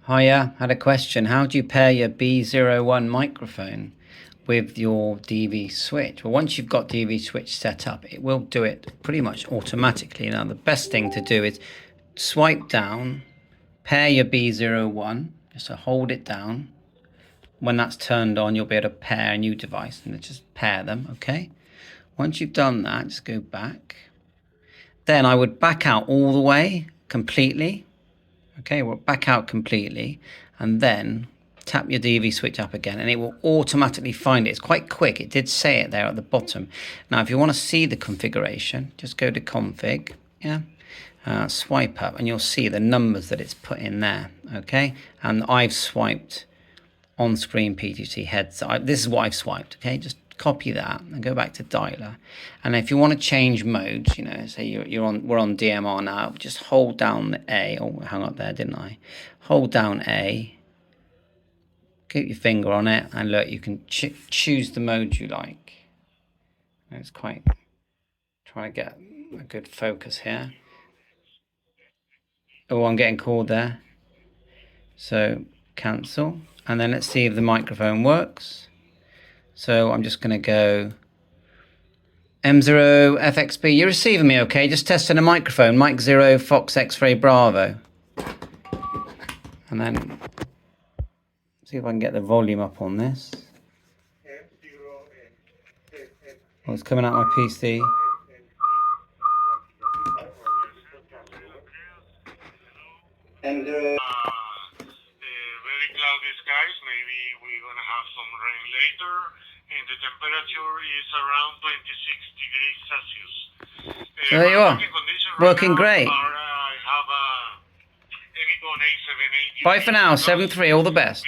Hiya, had a question. How do you pair your B01 microphone with your DV switch? Well, once you've got DV switch set up, it will do it pretty much automatically. Now, the best thing to do is swipe down, pair your B01, just to hold it down. When that's turned on, you'll be able to pair a new device and just pair them, okay? Once you've done that, just go back. Then I would back out all the way completely. Okay, well, back out completely and then tap your DV switch up again and it will automatically find it. It's quite quick. It did say it there at the bottom. Now, if you want to see the configuration, just go to config, swipe up and you'll see the numbers that it's put in there, okay? And I've swiped on-screen PTC heads. This is what I've swiped, okay? Just copy that and go back to dialer. And if you want to change modes, say we're on DMR now, just hold down the A. Oh, I hung up there, didn't I? Hold down A, keep your finger on it, and look, you can choose the mode you like. It's quite trying to get a good focus here. Oh, I'm getting called there. So cancel, and then let's see if the microphone works. So I'm just going to go M0 FXB. You're receiving me okay? Just testing a microphone. Mike 0 Fox X-Ray Bravo. And then see if I can get the volume up on this. Oh, it's coming out my PC. And very cloudy skies. Maybe we're gonna have some rain later, and the temperature is around 26 degrees Celsius. So there you are, working great. I have a Anycon A780. Bye for now, 7.3, all the best.